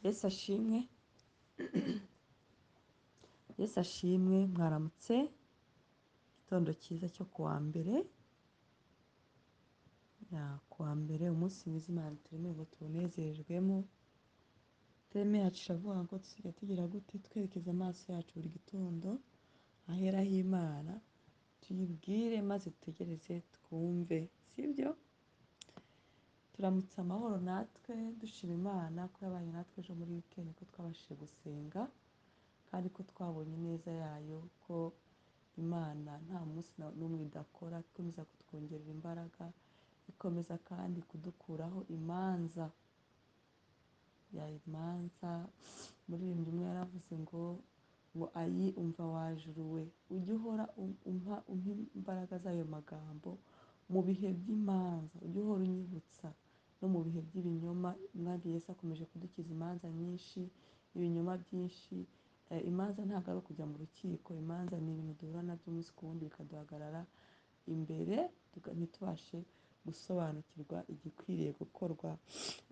Yesu ashimwe, Yesu ashimwe, mwaramutse, igitondo cyiza cyo kuwa mbere, kuwa mbere umunsi mwiza Imana turimo ngo tuwunezererwemo, teme yacu iravuga ngo tujya tugira gute twerekeza amaso yacu buri gitondo ahera h'Imana, tuyibwire maze dutegereze twumve, sibyo? Turamutse amahoro natwe dushima Imana ko yabaye natwe ejo muri weekend, ko twabashije gusenga kandi ko twabonye neza yayo, ko Imana nta munsi n'umwe idakora, ikomeza kutwongerera imbaraga, ikomeza kandi kudukuraho imanza umuririmbyi umwe yaravuze ngo ayi umva wajuru we, ujye uhora umpa imbaraga z'ayo magambo mu bihe by'imanza, ujye uhora unyibutsa no mu bihe by'ibinyoma. Umwami Yesu akomeje kudukiza imanza nyinshi, ibinyoma byinshi. Imanza ntabwo ari ukujya mu rukiko, imanza ni ibintu duhura nabyo umunsi ku wundi bikaduhagarara imbere ntitubashe gusobanukirwa igikwiriye gukorwa,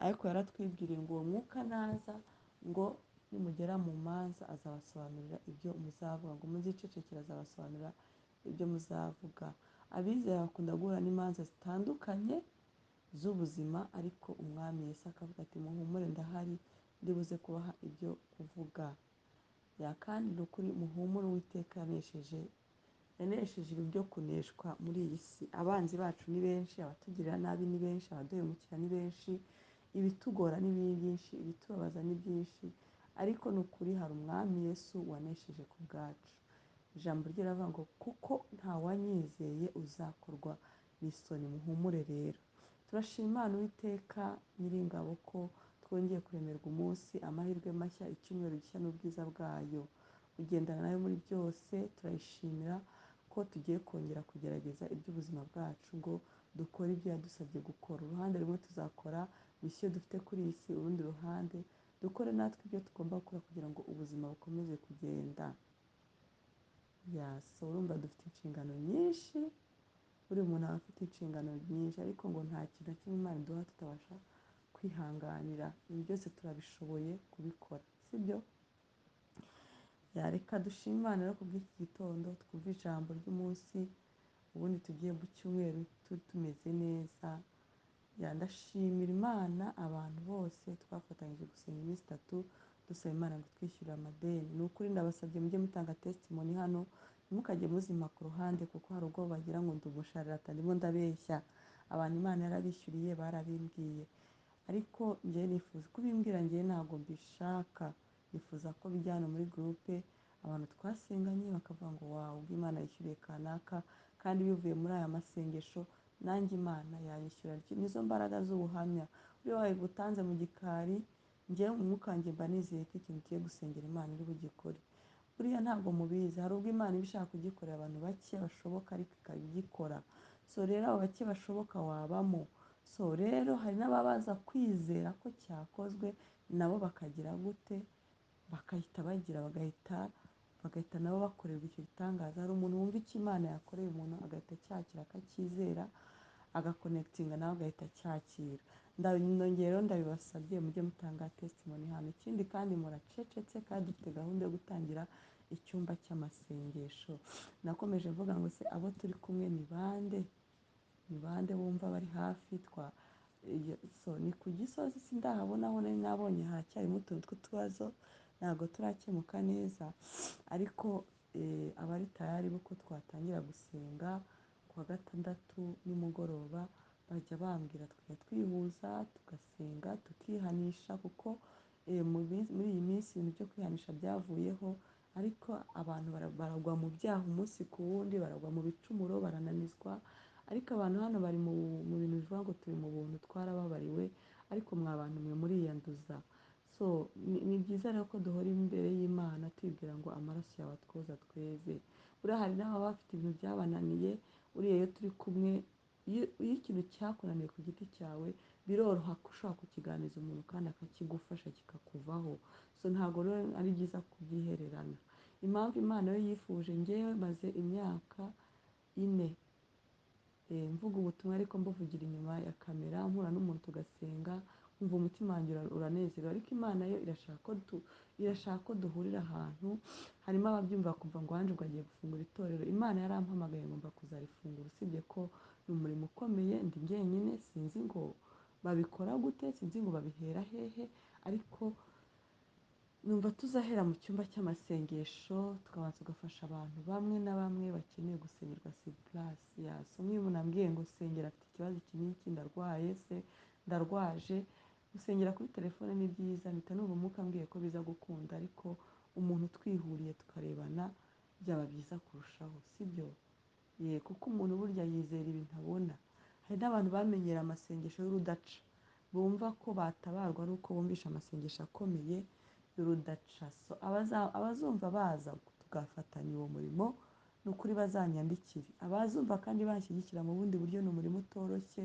ariko yaratwibwiriye ngo uwo mwuka naza ngo nimugera mu manza azabasobanurira ibyo muzavuga, ngo muzicecekere azabasobanurira ibyo muzavuga. Abizera bakunda guhura n'imanza zitandukanye z'ubuzima, ariko umwami Yesu akavuga ati muhumure ndahari, ndibuze kubaha ibyo kuvuga. Kandi ni ukuri muhumure, Uwiteka yanesheje ibi byo kuneshwa muri iyi si. Abanzi bacu ni benshi, abatugirira nabi ni benshi, abaduhemukira ni benshi, ibitugora ni byinshi, ibitubabaza ni byinshi, ariko ni ukuri hari umwami Yesu wanesheje ku bwacu. Ijambo rye riravuga ngo kuko nta wanyizeye uzakorwa n'isoni. Muhumure rero, turashima Imana Uwiteka Nyiringabo ko twongeye kuremerwa umunsi, amahirwe mashya, icyumweru gishya n'ubwiza bwayo ugendana nayo muri byose. Turayishimira ko tugiye kongera kugerageza iby'ubuzima bwacu ngo dukore ibyo yadusabye gukora. Uruhande rumwe tuzakora misiyo dufite kuri iyi si, urundi ruhande dukore natwe ibyo tugomba gukora kugira ngo ubuzima bukomeze kugenda. Urumva dufite inshingano nyinshi, buri muntu aba afite inshingano nyinshi, ariko ngo nta kintu na kimwe Imana iduha tutabasha kwihanganira. Ibi byose turabishoboye kubikora, sibyo? Reka dushime Imana rero kubw'iki gitondo, twumve ijambo ry'umunsi, ubundi tugiye mu cyumweru tumeze neza. Ndashimira Imana abantu bose twafatanyije gusenga iminsi 3 dusaba Imana ngo twishyurire amadeni. Ni ukuri ndabasabye mujye mutanga testimony hano, ntimukajye muzima ku ruhande, kuko hari ubwo bagira ngo ndi umushararata ndimo ndabeshya. Abantu Imana yarabishyuriye barabimbwiye, ariko njyewe nifuza kubimbwira, njyewe ntabwo mbishaka, nifuza ko bijyana muri groupe abantu twasenganye bakavuga ngo wawu, ubwo Imana yishyuriye kanaka, kandi bivuye muri aya masengesho nanjye Imana yanyishyura. Nizo mbaraga z'ubuhamya. Uriya wayigutanze mu gikari, njyewe mu mwuka wanjye mba nizeye ko ikintu ugiye gusengera Imana iri bugikore. Buriya ntabwo mubizi, hari ubwo Imana iba ishaka kugikorera abantu bake bashoboka, ariko ikabigikora. Rero abo bake bashoboka wabamo. Rero hari n'ababaza kwizera ko cyakozwe, nabo bakagira gute, bagahita nabo bakorerwa icyo gitangaza. Hari umuntu wumva icyo Imana yakoreye umuntu agahita acyakira, akacyizera, agakonekitinga nawe agahita acyakira. Ndongera ndabibasabye mujye mutanga testimony hano. Ikindi kandi muracecetse, kandi dufite gahunda yo gutangira icyumba cy'amasengesho. Nakomeje mvuga ngo se abo turi kumwe ni bande bumva bari hafi. Ni ku Gisozi sindahabona, aho nari nabonye haracyarimo utuntu tw'utubazo, ntabwo turakemuka neza, ariko abari tayari buko twatangira gusenga kuwa gatandatu nimugoroba bajya bambwira, tukajya twihuza tugasenga tukihanisha, kuko muri iyi minsi ibintu byo kwihanisha byavuyeho, ariko abantu baragwa mu byaha umunsi ku wundi, baragwa mu bicumuro, barananizwa. Ariko abantu hano bari mu bintu bivuga ngo turi mu buntu, twarababariwe, ariko mwa bantu mwe muriyanduza. Ni byiza rero ko duhora imbere y'Imana tuyibwira ngo amaraso yawe atwoza tweze. Buriya hari n'ababa bafite ibintu byabananiye, uriya iyo turi kumwe, iyo ikintu cyakunaniye ku giti cyawe biroroha ko ushobora kukiganiriza umuntu kandi akakigufasha kikakuvaho. Ntabwo rero ari byiza kubyihererana. Impamvu Imana yo yifuje, njyewe maze imyaka 4 mvuga ubutumwa, ariko mbuvugira inyuma ya kamera, mpura n'umuntu tugasenga, umva umutima wanjye uranezerewe. Ariko imana yo irashaka ko duhurira ahantu, harimo ababyumva kumva ngo wanje ubwo agiye gufungura itorero. Imana yarampamagaye ngomba kuzarifungura, usibye ko ni umurimo ukomeye, ndi njyenyine, sinzi ngo babikora gute, sinzi ngo babihera hehe, ariko numva tuzahera mu cyumba cy'amasengesho tukabanza tugafasha abantu bamwe na bamwe bakeneye gusengerwa sipurasi yaso. Nk'iyo nambwiye ngo sengera afite ikibazo iki n'iki, ndarwaye se ndarwaje, gusengera kuri telefone ni byiza, mpita numva umwuka ambwiye ko biza gukunda, ariko umuntu twihuriye tukarebana byaba byiza kurushaho, sibyo? Kuko umuntu burya yizera ibintu abona. Hari n'abantu bamenyera amasengesho y'urudaca, bumva ko batabarwa ari uko bumvisha amasengesho akomeye y'urudaca. So abazumva baza tugafatanya uwo murimo, ni ukuri bazanyandikire. Abazumva kandi banshyigikira mu bundi buryo, ni umurimo utoroshye,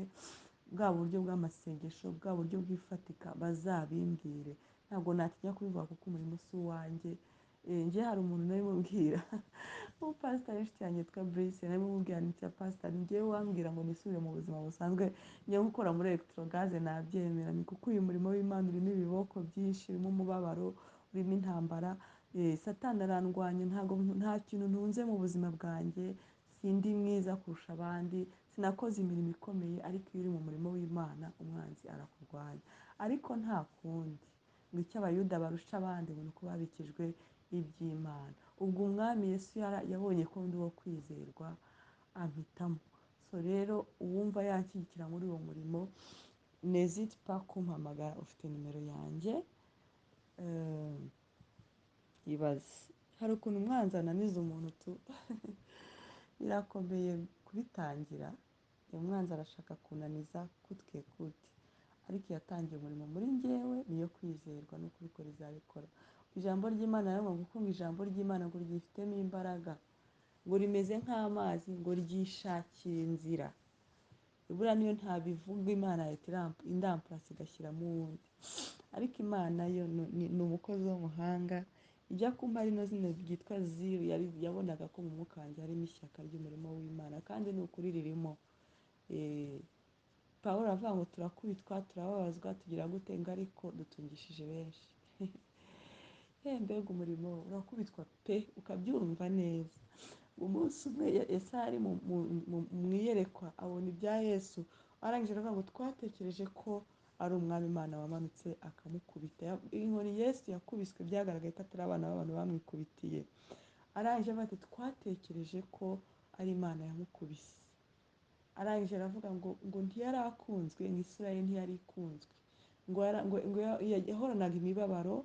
bwa buryo bw'amasengesho, bwa buryo bw'ifatika, bazabimbwire. Ntabwo natinya kubivuga kuko umurimo si uwanjye. Njye hari umuntu narimo mbwira umupasiteri w'inshuti yanjye yitwa Brice, narimo mubwira nti pasiteri, njyewe wambwira ngo nisubire mu buzima busanzwe njye gukora muri electrogaze nabyemera, ni kuko uyu murimo w'Imana urimo ibiboko byinshi, urimo umubabaro, urimo intambara. Satani arandwanya, nta kintu ntunze mu buzima bwanjye, sindi mwiza kurusha abandi, sinakoze imirimo ikomeye, ariko iyo uri mu murimo w'Imana umwanzi arakurwanya. Ariko nta kundi, ngo icyo abayuda barusha abandi ngo ni uko babikijwe iby'Imana. Ubwo umwami Yesu yabonye ko ndi uwo kwizerwa, ampitamo. So rero uwumva yanshyigikira muri uwo murimo, n'hésite pas kumpamagara, ufite nimero yanjye. Ibaze hari ukuntu umwanzi ananiza umuntu tu birakomeye kubitangira. Umwanzi arashaka kunaniza kutwe kuti, ariko yatangiye umurimo muri njyewe, niyo kwizerwa, no kubikora izabikora. Ijambo ry'Imana rero ngo ngo ijambo ry'Imana ngo ryifitemo imbaraga, ngo rimeze nk'amazi, ngo ryishakira inzira. Ibura niyo ntabivuga, Imana yahita indampurasi igashyiramo uwundi. Ariko Imana yo ni umukozi w'umuhanga, ijya kumpa rino zina ryitwa Ziru, yabonaga ko mu mwuka wanjye harimo ishyaka ry'umurimo w'Imana, kandi ni ukuri ririmo. Pawulo aravuga ngo turakubitwa, turababazwa, tugira gute, ngo ariko dutungishije benshi. Mbega umurimo, urakubitwa pe ukabyumva neza. Umunsi umwe Yesaya ari mu iyerekwa abona ibya Yesu, arangije aravuga ngo twatekereje ko ari umwami Imana wamanutse akamukubita. Inkoni Yesu yakubiswe byagaragaye ko atari abana b'abantu bamwikubitiye. Arangije avuga ati twatekereje ko ari Imana yamukubise. Arangije aravuga ngo ntiyari akunzwe, ngo isura ye ntiyari ikunzwe, ngo yahoranaga imibabaro,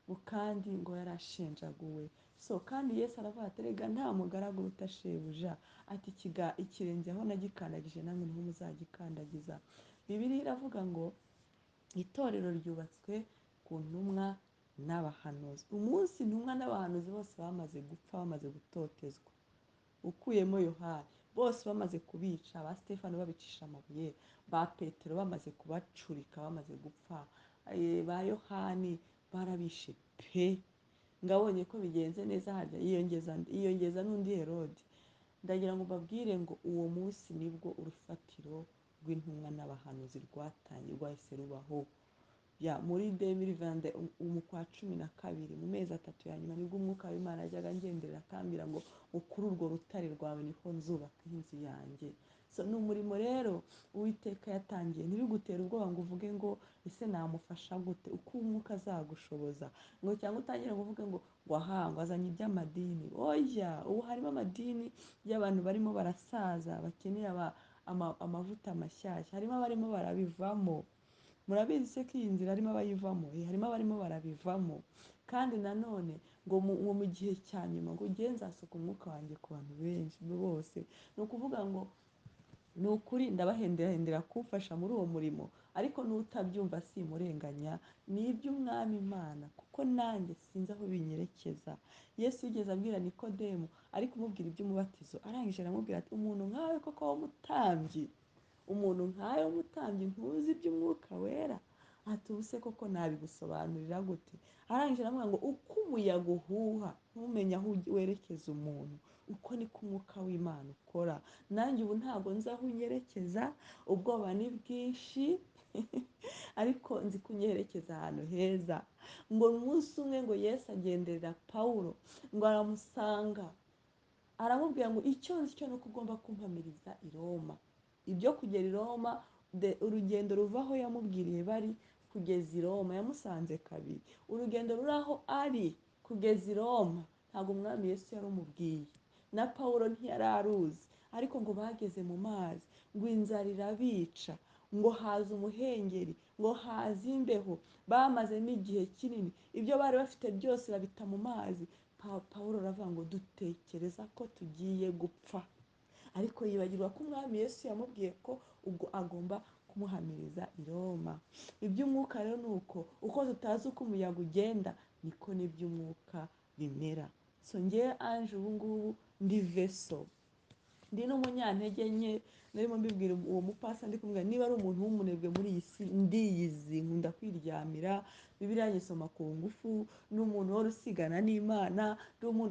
ngo kandi ngo yari ashenjaguwe. So kandi Yesu aravuga ati rega nta mugaragu uruta shebuja, ati ikirenge aho nagikandagije namwe niho muzagikandagiza. Bibiliya iravuga ngo itorero ryubatswe ku ntumwa n'abahanuzi. Umunsi intumwa n'abahanuzi bose bamaze gupfa, bamaze gutotezwa, ukuyemo Yohana, bose bamaze kubica, ba Stefano babicisha amabuye, ba Petero bamaze kubacurika, bamaze gupfa, ba Yohani barabishe pe. Ngabonye ko bigenze neza, harya yiyongeza n'undi Herode. Ndagira ngo mbabwire ngo uwo munsi nibwo urufatiro rw'intumwa n'abahanuzi rwatangiye, rwahise rubaho. Muri 2020 mu kwa 12 mu mezi 3 ya nyuma nibwo umwuka w'Imana yajyaga ngenderera akambwira ngo ukuri urwo rutare rwawe niho nzubaka inzu yanjye. So ni umurimo rero Uwiteka yatangiye, ntibigutere ubwoba ngo uvuge ngo ese namufasha gute, uko umwuka azagushoboza, ngo cyangwa utangire ngo uvuge ngo ngo azanye iby'amadini. Oya, ubu harimo amadini y'abantu barimo barasaza, bakeneye amavuta mashyashya, harimo abarimo barabivamo. Murabizi se ko iyi nzira harimo abayivamo, harimo abarimo barabivamo. Kandi nanone ngo mu gihe cya nyuma ngo ngiye nzasuka umwuka wanjye ku bantu benshi bose. Ni ukuvuga ngo ni ukuri ndabahenderahindera kumfasha muri uwo murimo, ariko n'utabyumva simurenganya, ni iby'umwami Imana, kuko nanjye sinzi aho binyerekeza. Yesu yigeze abwira Nikodemu ari kumubwira iby'umubatizo, arangije aramubwira ati umuntu nkawe koko w'umutambyi, umuntu nkawe w'umutambyi ntuzi iby'umwuka wera, ati ubuse koko nabigusobanurira gute? Arangije aramubwira ngo uko umuyaga uhuha ntumenye aho werekeza umuntu, uko niko umwuka w'Imana ukora. Nanjye ubu ntabwo nzi aho unyerekeza, ubwoba ni bwinshi, ariko nzi kunyerekeza ahantu heza. Ngo umunsi umwe ngo Yesu agenderera Pawulo, ngo aramusanga aramubwira ngo icyo nzi cyo ni uko ugomba kumpamiriza i Roma. Ibyo kugera i Roma, urugendo ruva aho yamubwiriye bari kugeza i Roma, yamusanze kabiri. Urugendo ruri aho ari kugeza i Roma ntabwo umwami Yesu yarumubwiye, na Pawulo ntiyari aruzi, ariko ngo bageze mu mazi, ngo inzara irabica, ngo haza umuhengeri, ngo haza imbeho, bamazemo igihe kinini, ibyo bari bafite byose babita mu mazi. Pawulo aravuga ngo dutekereza ko tugiye gupfa, ariko yibagirwa ko umwami Yesu yamubwiye ko ubwo agomba kumuhamiriza i Roma. Iby'umwuka rero ni uko tutazi uko umuyaga ugenda, niko n'iby'umwuka bimera. So ngewe Ange ubu ngubu ndi veso, ndi n'umunyantege nke. Narimo mbibwira uwo mupasa ndi kumubwira, niba ari umuntu w'umunebwe muri iyi si, ndiyizi, nkunda kwiryamira, Bibiliya nyisoma ku ngufu, ni umuntu wari usigana n'Imana,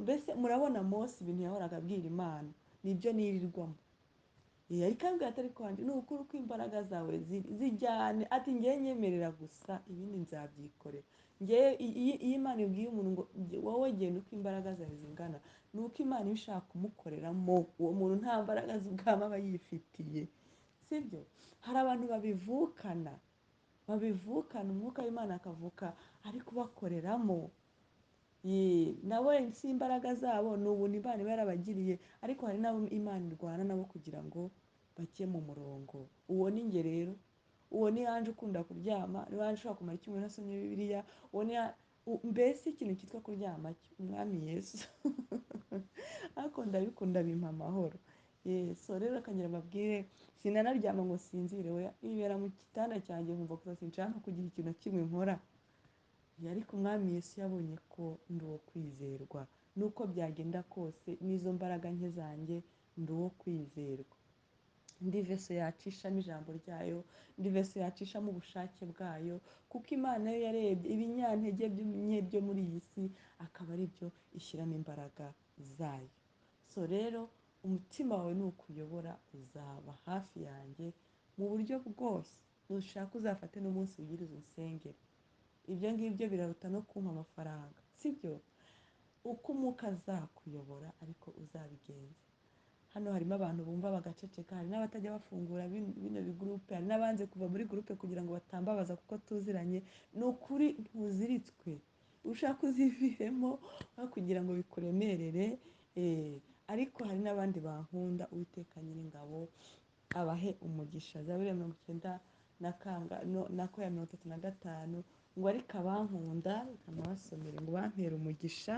mbese murabona Mose ibintu yahoraga abwira Imana nibyo nirirwamo. Ariko ambwira atari kwanje, ni ukuri ko imbaraga zawe zijyane, ati ngewe nyemerera gusa, ibindi nzabyikorera. Ngewe iyo Imana ibwiye umuntu ngo wowe genda uko imbaraga zawe zingana, ni uko Imana iba ishaka kumukoreramo. Uwo muntu nta mbaraga z'ubwami aba yifitiye, sibyo? Hari abantu babivukana umwuka w'Imana akavuka ari kubakoreramo. Nabo si imbaraga zabo, ni ubuntu Imana iba yarabagiriye, ariko hari n'abo Imana irwana nabo kugira ngo bajye mu murongo. Uwo ni nge rero, uwo ni Ange ukunda kuryama, ni Ange ushobora kumara icyumweru nasomye Bibiliya, mbese ikintu cyitwa kuryama umwami Yesu ariko ndabikunda, bimpa amahoro. So rero akanyira mbabwire, sinanaryama ngo sinzire, we nibera mu gitanda cyanjye nkumva ko sinshaka kugira ikintu kimwe nkora. Ariko umwami Yesu yabonye ko ndi uwo kwizerwa, nuko byagenda kose n'izo mbaraga nke zanjye ndi uwo kwizerwa. Ndi veso yacishamo ijambo ryayo, ndi veso yacishamo ubushake bwayo, kuko Imana yo yarebye ibinyantege byo muri iyi si, akaba ari byo ishyiramo imbaraga zayo. So rero umutima wawe nukuyobora, uzaba hafi yanjye mu buryo bwose. Nushaka uzafate n'umunsi wigirize unsengere. Ibyo ngibyo biraruta no kumpa amafaranga, sibyo? Uko umwuka azakuyobora ariko uzabigenza. Hano harimo abantu bumva bagaceceka, hari n'abatajya bafungura bino bigurupe, hari n'abanze kuva muri gurupe kugira ngo batambabaza kuko tuziranye. Ni ukuri ntuziritswe, ushaka uziviremo kugira ngo bikuremerere. Ariko hari n'abandi bankunda, Uwiteka Nyiringabo abahe umugisha. Zaburi ya 90 nako ya 35, ngo ariko abankunda, akanabasomere ngo bampere umugisha.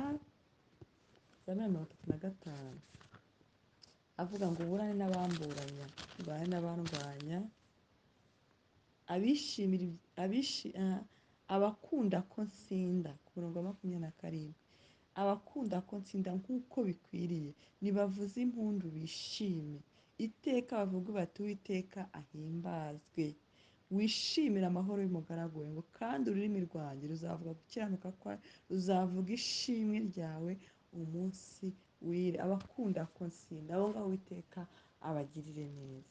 Zaburi ya 35 avuga ngo uburane n'abamburanya, urwane n'abandwanya, abakunda ko nsinda. Ku murongo wa 27, abakunda ko nsinda nk'uko bikwiriye nibavuze impundu bishime, iteka bavuga bati Uwiteka ahimbazwe. Wishimire amahoro y'umugaragu we, ngo kandi ururimi rwanjye ruzavuga gukiranuka kwawe, ruzavuga ishimwe ryawe umunsi wire. Abakunda ko nsinda, abo ngabo Uwiteka abagirire neza.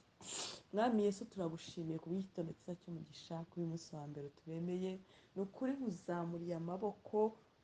Mwami Yesu turagushimiye ku bw'igitondo cyiza cy'umugisha, kuri uyu munsi wa mbere turemeye. Ni ukuri nkuzamuriye amaboko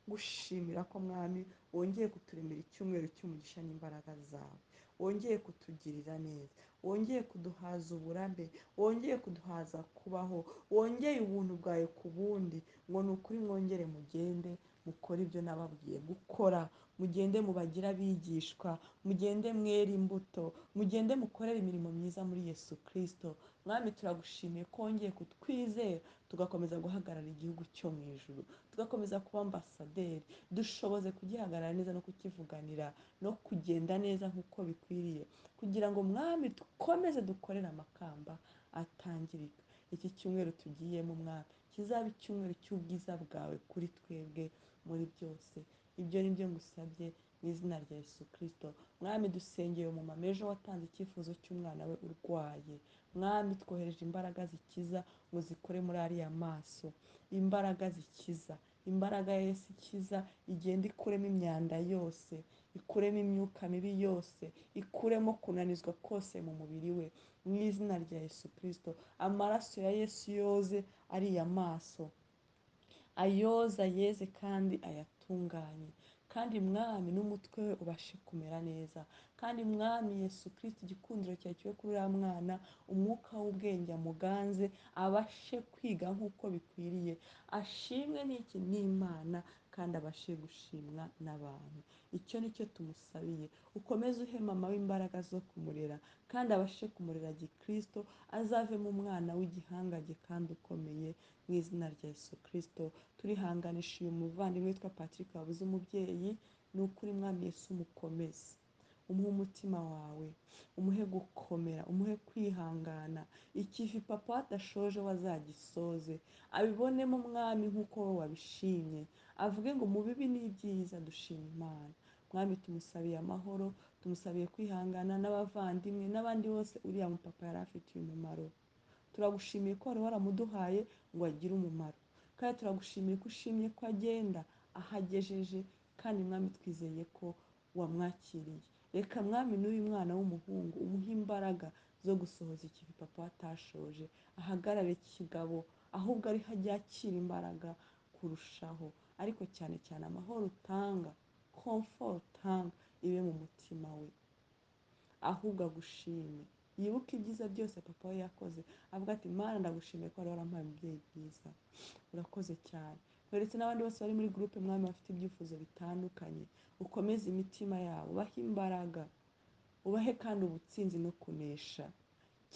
gushimira ko Mwami wongeye kuturemera icyumweru cy'umugisha n'imbaraga zawe, wongeye kutugirira neza, wongeye kuduhaza uburambe, wongeye kuduhaza kubaho, wongeye ubuntu bwawe ku bundi. Ngo ni ukuri mwongere mugende mukore ibyo nababwiye gukora, mugende mubagira abigishwa, mugende mwera imbuto, mugende mukorere imirimo myiza muri Yesu Kristo. Mwami turagushimiye ko wongeye kutwizera, tugakomeza guhagarara igihugu cyo mu ijuru, tugakomeza kuba ambasaderi, dushoboze kugihagarara neza no kukivuganira no kugenda neza nk'uko bikwiriye, kugira ngo Mwami dukomeze dukorere amakamba atangirika. Iki cyumweru tugiyemo Mwami kizaba icyumweru cy'ubwiza bwawe kuri twebwe muri byose. Ibyo ni byo ngusabye mu izina rya Yesu Kristo. Mwami dusengeye umumama ejo watanze icyifuzo cy'umwana we urwaye. Mwami twohereje imbaraga zikiza ngo zikore muri ariya maso, imbaraga zikiza, imbaraga ya Yesu ikiza, igenda ikuremo imyanda yose, ikuremo imyuka mibi yose, ikuremo kunanizwa kose mu mubiri we. mu izina rya Yesu Kristo. Amaraso ya Yesu yoze ariya maso, ayoza yeze kandi ayatunganye. Kandi mwami n'umutwe we ubashe kumera neza. Kandi mwami Yesu Kristo, igikundiro cyawe kibe kuri uriya mwana, umwuka w'ubwenge amuganze, abashe kwiga nk'uko bikwiriye, ashimwe n'iki n'Imana kandi abashe gushimwa n'abantu. Icyo ni cyo tumusabiye. Ukomeze uhe mama w'imbaraga zo kumurera, kandi abashe kumurera gikristo, azavemo umwana w'igihangange kandi ukomeye, mu izina rya Yesu Kristo. Turihanganisha uyu muvandimwe witwa Patrick wabuze umubyeyi. Ni ukuri mwami Yesu, umukomeze, umuhe umutima wawe, umuhe gukomera, umuhe kwihangana. Ikivi papa adashoje wazagisoze, abibonemo mwami nk'uko wowe wabishimye, avuge ngo mu bibi n'ibyiza dushima Imana. Mwami tumusabiye amahoro, tumusabiye kwihangana n'abavandimwe n'abandi bose uriya mupapa yari afitiye umumaro. Turagushimiye ko wari waramuduhaye ngo agire umumaro, kandi turagushimiye ko ushimye ko agenda ahagejeje, kandi mwami twizeye ko wamwakiriye. Reka mwami n'uyu mwana w'umuhungu umuhe imbaraga zo gusohoza ikivi papa atashoje, ahagarare kigabo, ahubwo ari hajya akira imbaraga kurushaho. Ariko cyane cyane amahoro utanga, comfort utanga, ibe mu mutima we, ahubwo agushime, yibuke ibyiza byose papa we yakoze, avuga ati Mana ndagushimiye ko wari warampaye umubyeyi bwiza, urakoze cyane. Weretse n'abandi bose bari muri groupe mwami bafite ibyifuzo bitandukanye, ukomeze imitima yabo, ubahe imbaraga, ubahe kandi ubutsinzi no kunesha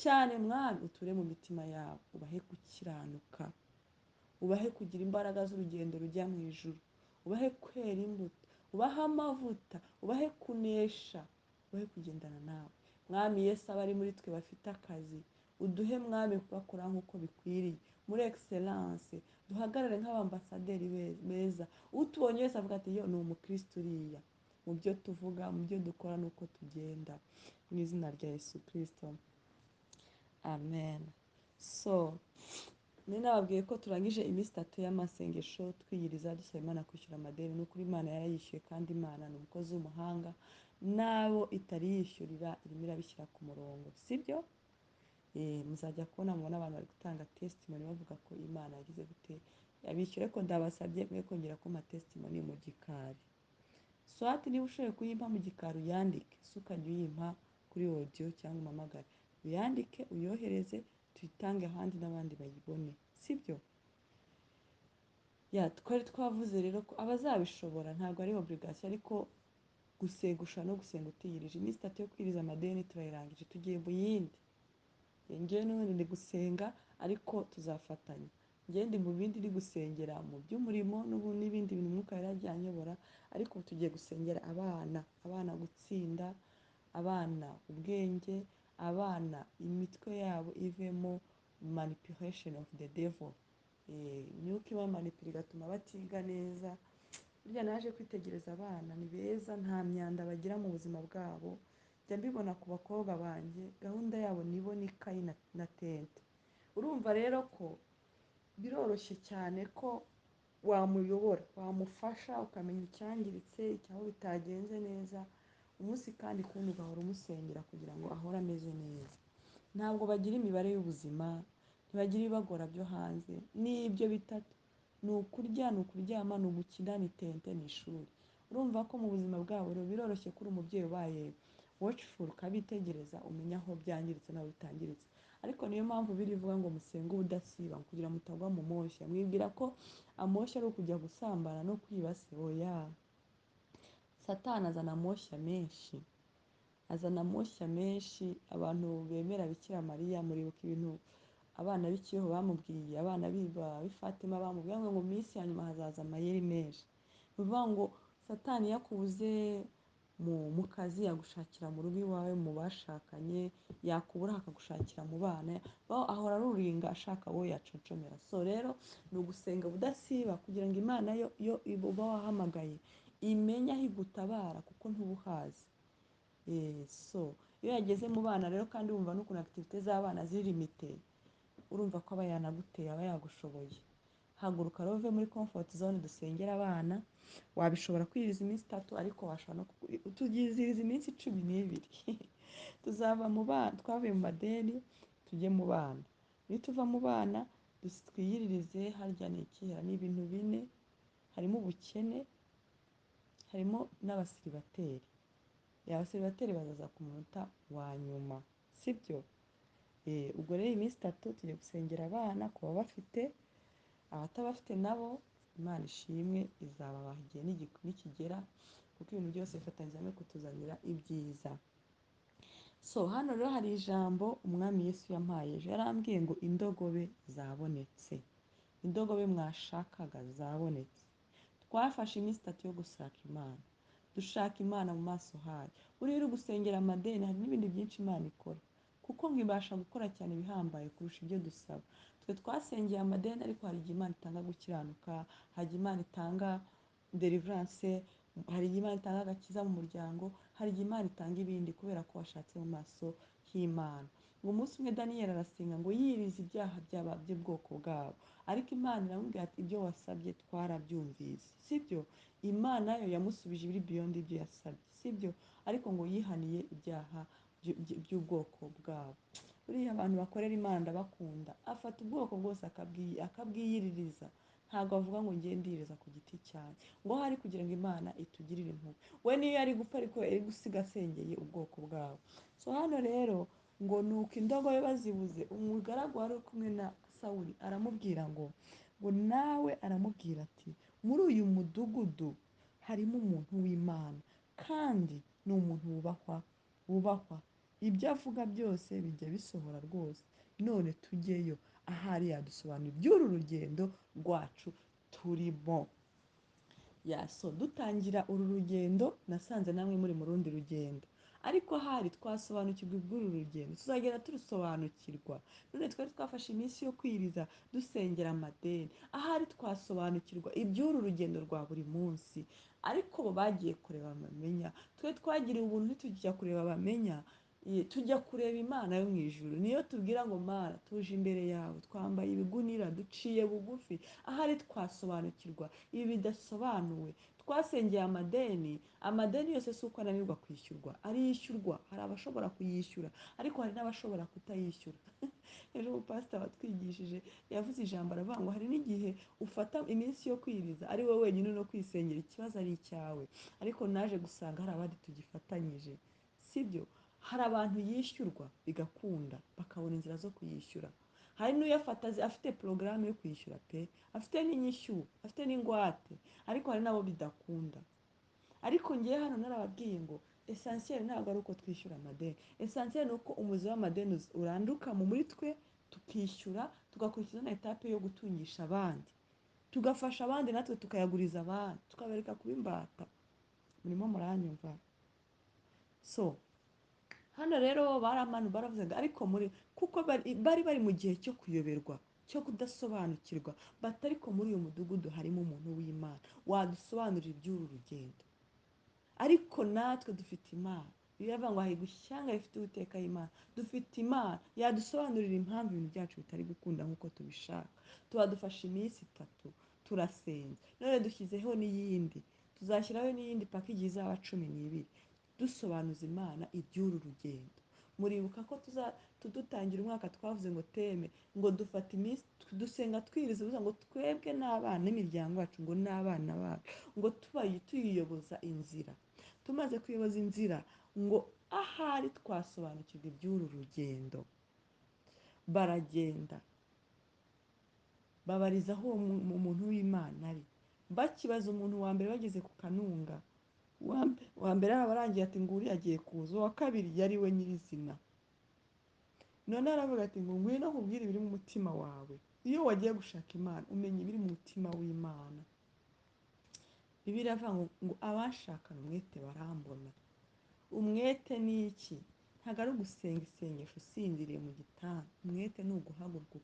cyane. Mwami uture mu mitima yabo, ubahe gukiranuka, ubahe kugira imbaraga z'urugendo rujya mu ijuru, ubahe kwera imbuto, ubahe amavuta, ubahe kunesha, ubahe kugendana nawe. Mwami Yesu, abari muri twe bafite akazi, uduhe mwami kubakora nk'uko bikwiriye, muri excellence, duhagarare nk'abambasaderi beza. Utubonye wese avuga ati yo ni umukristo uriya, mu byo tuvuga, mu byo dukora n'uko tugenda, mu izina rya Yesu Kristo, amen. So nari nababwiye ko turangije iminsi 3 y'amasengesho twiyiriza dusaba Imana kwishyura amadeni. Ni ukuri Imana yarayishyuye, kandi Imana ni umukozi w'umuhanga, n'abo itari yishyurira irimo irabishyira ku murongo, sibyo? Muzajya kubona mubona abantu bari gutanga testimony bavuga ko Imana yagize gute yabishyure, ko ndabasabye mwe kongera kuma testimony mu gikari. So ati niba ushoboye kuyimpa mu gikari uyandike, si ukajya uyimpa kuri audio cyangwa umamagare, uyandike uyohereze tuyitange ahandi n'abandi bayibone, sibyo? Twari twavuze rero ko abazabishobora ntabwo ari obligation, ariko gusengusha no gusenga utiyirije. Iminsi 3 yo kwiriza amadeni turayirangije, tugiye mu yindi. Njyewe n'ubundi ndi gusenga, ariko tuzafatanya. Njyewe ndi mu bindi ndi gusengera mu by'umurimo n'ibindi bintu Umwuka yari yagiye anyobora, ariko tugiye gusengera abana gutsinda, abana ubwenge, abana imitwe yabo ivemo manipulation of the devil. Imyuka iba manipula igatuma batiga neza. Burya naje kwitegereza abana ni beza, nta myanda bagira mu buzima bwabo. Njya mbibona ku bakobwa banjye, gahunda yabo nibo n'ikayi na tente. Urumva rero ko biroroshye cyane ko wamuyobora, wamufasha ukamenya icyangiritse, icyaho bitagenze neza, umunsi kandi kundi ugahora umusengera kugira ngo ahore ameze neza. Ntabwo bagira imibare y'ubuzima, ntibagira ibibagora byo hanze. N'ibyo bitatu ni ukurya, ni ukuryama, ni ugukina, ni tente, ni ishuri. Urumva ko mu buzima bwabo rero biroroshye kuri umubyeyi ubaye watchful, ukabitegereza umenya aho byangiritse n'aho bitangiritse. Ariko niyo mpamvu birivuga ngo musenge ubudasiba kugira mutagwa mu moshya. Mwibwira ko amoshya ari ukujya gusambana no kwiba se? Oya, Satani azana amoshya menshi, abantu bemera Bikira Mariya, muribuka ibintu abana b'ikibeho bamubwiye, abana b'ifatima bamubwiye ngo mu minsi ya nyuma hazaza amayeri menshi. Bivuga ngo Satani yakubuze mu kazi yagushakira mu rugo iwawe, mu bashakanye yakubura akagushakira mu bana, ahora aruringa ashaka wowe yaconcomera. So rero ni ugusenga budasiba kugira ngo Imana yo uba wahamagaye imenye aho igutabara, kuko ntubuhazi. So iyo yageze mu bana rero, kandi wumva n'ukuntu activite z'abana ziri limite, urumva ko aba yanaguteye, aba yagushoboye. haguruka rero uve muri comfort zone dusengera abana, wabishobora kwiriza iminsi 3 ariko washobora no tugiziriza iminsi 12 tuzava mu bana, twavuye mu madeni tujye mu bana, nituva mu bana twiyiririze. Harya ni iki? Ni ibintu bine, harimo ubukene, harimo n'abasiribateri. Abasiribateri bazaza ku munota wa nyuma, sibyo? Ubwo rero iminsi 3 tugiye gusengera abana ku bafite, abatabafite nabo Imana ishimwe izababaha igihe nikigera, kuko ibintu byose bifatanyije hamwe kutuzanira ibyiza. So hano rero hari ijambo umwami Yesu yampaye ejo, yarambwiye ngo indogobe zabonetse, indogobe mwashakaga zabonetse. Twafashe iminsi 3 yo gushaka Imana, dushaka Imana mu maso hayo. Uri gusengera amadeni, hari n'ibindi byinshi Imana ikora, kuko ngo ibasha gukora cyane ibihambaye kurusha ibyo dusaba. Twe twasengeye amadeni, ariko hari igihe Imana itanga gukiranuka, hari igihe Imana itanga deliverance, hari igihe Imana itanga agakiza mu muryango, hari igihe Imana itanga ibindi kubera ko washatse mu maso h'Imana. Ngo umunsi umwe Daniyeli arasenga ngo yirize ibyaha by'ubwoko bwabo, ariko Imana iramubwira ati ibyo wasabye twarabyumvise, sibyo? Imana yo yamusubije ibiri beyond ibyo yasabye, sibyo? Ariko ngo yihaniye ibyaha by'ubwoko bwabo. Buriya abantu bakorera Imana ndabakunda, afata ubwoko bwose akabwiyiririza. Ntabwo avuga ngo ngiye ndireza ku giti cyane, ngo hari kugira ngo Imana itugirire impuhwe. We niyo yari gupfa ariko yari gusiga asengeye ubwoko bwabo. So hano rero ngo nuko indogobe bazibuze, umugaragu wari kumwe na Sawuli aramubwira ngo nawe aramubwira ati muri uyu mudugudu harimo umuntu w'Imana, kandi ni umuntu wubahwa, ibyo avuga byose bijya bisohora rwose. None tujyeyo, ahari yadusobanura iby'uru rugendo rwacu turimo. So dutangira uru rugendo nasanze namwe muri mu rundi rugendo, ariko ahari twasobanukirwa iby'uru rugendo, tuzagenda turusobanukirwa. None twari twafashe iminsi yo kwiriza dusengera amadeni, ahari twasobanukirwa iby'uru rugendo rwa buri munsi. Ariko bo bagiye kureba bamenya, twe twagiriwe ubuntu ntitujya kureba bamenya, tujya kureba Imana yo mu ijuru. Niyo tubwira ngo Mana tuje imbere yawe, twambaye ibigunira, duciye bugufi. Ahari twasobanukirwa ibi bidasobanuwe. Twasengeye amadeni yose si uko ananirwa kwishyurwa, ariyishyurwa. Hari abashobora kuyishyura, ariko hari n'abashobora kutayishyura. Ejo umupasiteri watwigishije yavuze ijambo aravuga ngo hari n'igihe ufata iminsi yo kwiriza ari wowe wenyine no kwisengera, ikibazo ari icyawe. Ariko naje gusanga hari abandi tugifatanyije, sibyo? Hari abantu yishyurwa bigakunda, bakabona inzira zo kuyishyura. Hari n'uyafata afite porogaramu yo kwishyura pe, afite n'inyishyu, afite n'ingwate, ariko hari n'abo bidakunda. Ariko ngiye hano narababwiye ngo essentiel ntabwo ari uko twishyura amadeni, essentiel ni uko umuzi w'amadeni uranduka muri twe, tukishyura, tugakurikiza na etape yo gutungisha abandi, tugafasha abandi, natwe tukayaguriza abandi, tukabereka kuba imbata. Murimo muranyumva? So hano rero baravuze ngo ariko kuko bari mu gihe cyo kuyoberwa, cyo kudasobanukirwa, ariko muri uyu mudugudu harimo umuntu w'Imana wadusobanurira iby'uru rugendo. Ariko natwe dufite Imana, biravuga ngo hahirwa ishyanga rifite Uwiteka Imana. Dufite Imana yadusobanurira impamvu ibintu byacu bitari gukunda nk'uko tubishaka. Dufashe iminsi 3 turasenga, none dushyizeho n'iyindi, tuzashyiraho n'iyindi paka igihe izaba 12 dusobanuza Imana iby'uru rugendo. Muribuka ko tudutangira umwaka twavuze ngo teme, ngo dufate iminsi dusenga twiriza ngo twebwe n'abana n'imiryango yacu, ngo n'abana bacu, ngo tuyiyoboza inzira. Tumaze kuyoboza inzira, ngo ahari twasobanukirwa iby'uru rugendo. Baragenda babariza aho umuntu w'Imana ari, bakibaza umuntu wa mbere bageze ku kanunga. Wa mbere arabarangiye ati ngo uriya agiye kuza. Uwa kabiri yari we nyirizina. None aravuga ati ngo ngwino nkubwire ibiri mu mutima wawe. Iyo wagiye gushaka Imana umenya ibiri mu mutima w'Imana. Bibiliya iravuga ngo abashakana umwete barambona. Umwete ni iki? Ntabwo ari ugusenga isengesho usinziriye mu gitanda. Umwete ni uguhaguruka,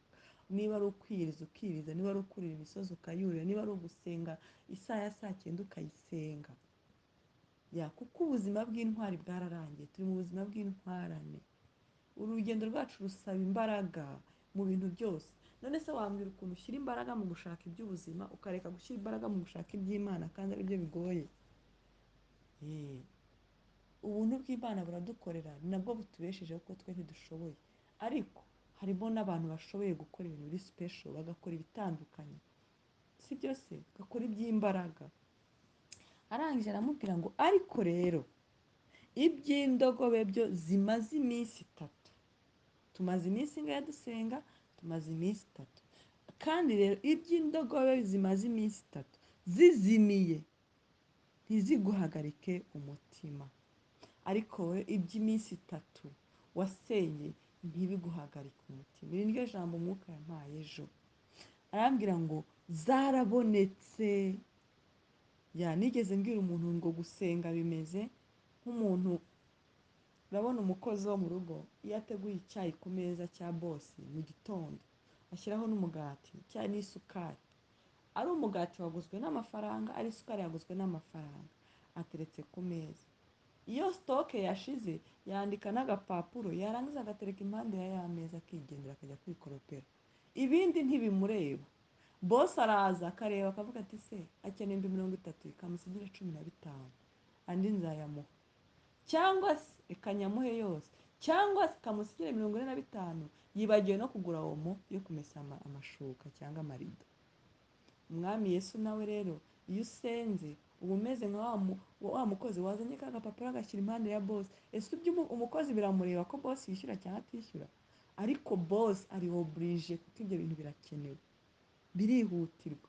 niba ari ukwiriza ukiriza, niba ari ukurira imisozi ukayurira, niba ari ugusenga isaha ya 9 ukayisenga. Kuko ubuzima bw'intwari bwararangiye, turi mu buzima bw'intwarane. Urugendo rwacu rusaba imbaraga mu bintu byose. none se wambwira ukuntu ushyira imbaraga mu gushaka iby'ubuzima ukareka gushyira imbaraga mu gushaka iby'Imana kandi aribyo bigoye. Ubuntu bw'Imana buradukorera ni nabwo butubeshejeho kuko twe ntidushoboye, ariko harimo n'abantu bashoboye gukora ibintu biri special bagakora ibitandukanye, si byo se, bagakora iby'imbaraga. Arangije aramubwira ngo ariko rero iby'indogobe byo zimaze iminsi 3, tumaze iminsi ingahe dusenga, tumaze iminsi 3, kandi rero iby'indogobe zimaze iminsi 3 zizimiye ntiziguhagarike umutima, ariko wowe iby'iminsi 3 wasenye ntibiguhagarike umutima. Iri niryo jambo umwuka yampaye ejo, arambwira ngo zarabonetse. Nigeze mbwira umuntu ngo gusenga bimeze nk'umuntu, urabona umukozi wo mu rugo iyo ateguye icyayi ku meza cya bosi mu gitondo ashyiraho n'umugati, icyayi n'isukari, ari umugati waguzwe n'amafaranga, ari isukari yaguzwe n'amafaranga, ateretse ku meza. Iyo sitoke yashize yandika n'agapapuro, yarangiza agatereka impande ya ya meza akigendera akajya kwikoropera, ibindi ntibimureba. Bosi araza akareba akavuga ati se akeneye 30, ikamusigira 15, andi nzayamuha, cyangwa se ikanyamuhe yose, cyangwa se ikamusigira 45, yibagiwe no kugura omo yo kumesa amashuka cyangwa amarido. Umwami Yesu nawe rero iyo usenze uba umeze nka wa mukozi wazanye ka gapapuro agashyira impande ya bosi. Ese umukozi biramureba ko bosi yishyura cyangwa atishyura? Ariko bosi ari oburije kuko ibyo bintu birakenewe, birihutirwa.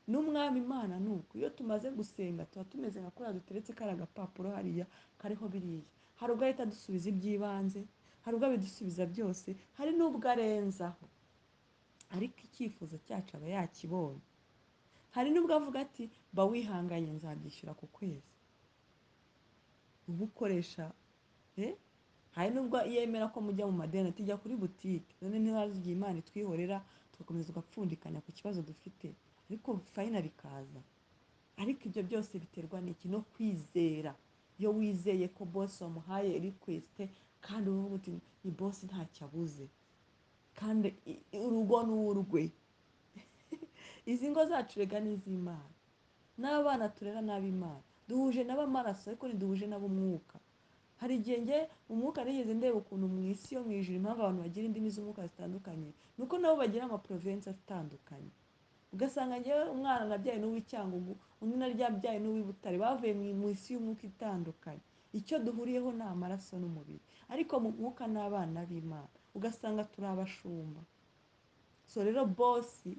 N'umwami Imana nuko iyo tumaze gusenga tuba tumeze nka kuriya duteretse kariya gapapuro hariya kariho biriya, hari ubwo ahita dusubiza iby'ibanze, hari ubwo abidusubiza byose, hari n'ubwo arenzaho, ariko icyifuzo cyacu aba yakibonye. Hari n'ubwo avuga ati ba wihanganye nzabyishyura ku kwezi, uba ukoresha hari n'ubwo yemera ko mujya mu madeni tujya kuri butike, none ntibazi igihe Imana itwihorera tugakomeza tugapfundikanya ku kibazo dufite, ariko fayina bikaza. Ariko ibyo byose biterwa n'iki? No kwizera. Iyo wizeye ko bosi wamuhaye request kandi uvuga uti ni bosi ntacyo abuze, kandi urugo ni urwe. Izi ngo zacu rega n'iz'Imana, n'abana turera n'ab'Imana, duhuje n'ab'amaraso ariko ntiduhuje n'ab'umwuka. Hari igihe njye umwuka nigeze ndeba ukuntu mu isi yo mu ijuru impamvu abantu bagira indimi z'umwuka zitandukanye nuko nabo bagira amaprovensi atandukanye. Ugasanga njyewe umwana nabyaye n'uw'Icyangugu, undi nabyaye n'uw'Ibutare, bavuye mu isi y'umwuka itandukanye. Icyo duhuriyeho ni amaraso n'umubiri, ariko mu mwuka n'abana b'Imana, ugasanga turi abashumba. So rero bosi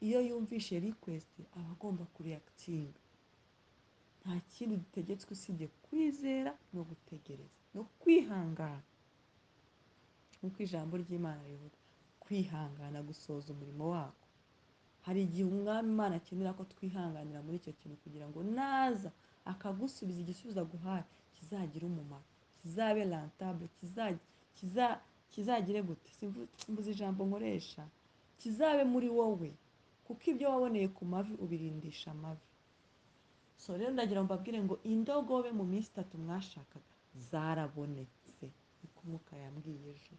iyo yumvishe request aba agomba kureakitinga. Nta kindi dutegetswe usibye kwizera no gutegereza no kwihangana, nk'uko ijambo ry'Imana rivuga, kwihangana gusohoza umurimo wako. Hari igihe umwami Imana akenera ko twihanganira muri icyo kintu kugira ngo naza akagusubiza igisubizo aguhaye kizagira umumaro, kizabe rentable, kizagire gute, mbuze ijambo nkoresha, kizabe muri wowe, kuko ibyo waboneye ku mavi ubirindisha amavi. So rero ndagira ngo mbabwire ngo indogobe mu minsi 3 mwashakaga zarabonetse, niko umwuka yambwiye ejo.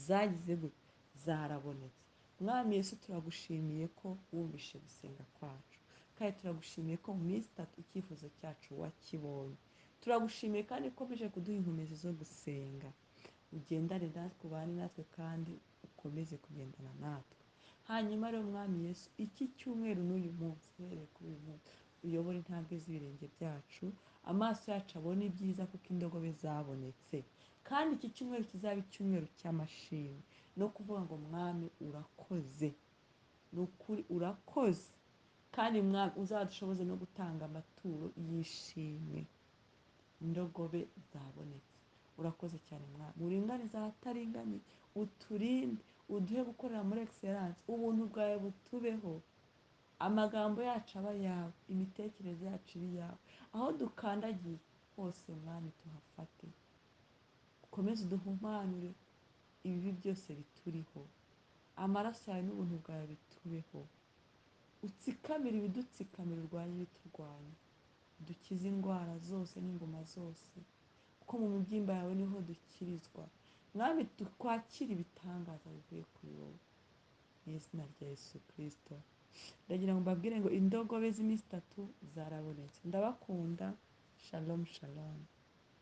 Zagize gute? Zarabonetse. Mwami Yesu turagushimiye ko wumvishe gusenga kwacu, kandi turagushimiye ko mu minsi 3 icyifuzo cyacu wakibonye. Turagushimiye kandi ko ukomeje kuduha inkomezi zo gusenga. Ugendane natwe, ubane natwe kandi ukomeze kugendana natwe. Hanyuma rero Mwami Yesu iki cyumweru n'uyu munsi, uhereye kuri uyu munsi uyobora intambwe z'ibirenge byacu, amaso yacu abone ibyiza kuko indogobe zabonetse, kandi iki cyumweru kizaba icyumweru cy'amashimwe no kuvuga ngo Mwami urakoze, ni ukuri urakoze, kandi Mwami uzadushoboze no gutanga amaturo y'ishimwe. Indogobe zabonetse, urakoze cyane Mwami, uringaniza ahataringaniye, uturinde, uduhe gukorera muri excellence, ubuntu bwawe butubeho, amagambo yacu aba yawe, imitekerereze yacu ibe yawe, aho dukandagiye hose Mwami tuhafate, ukomeze uduhumanure ibibi byose bituriho, amaraso yawe n'ubuntu bwawe bitubeho, utsikamire ibidutsikamira, urwanya ibiturwanya, dukize indwara zose n'ingoma zose, kuko mu mibyimba yawe niho dukirizwa. Mwami twakira ibitangaza bivuye kuri wowe, mu izina rya Yesu Kristo. Ndagira ngo mbabwire ngo indogobe z'iminsi itatu zarabonetse. Ndabakunda. Shalom shalom.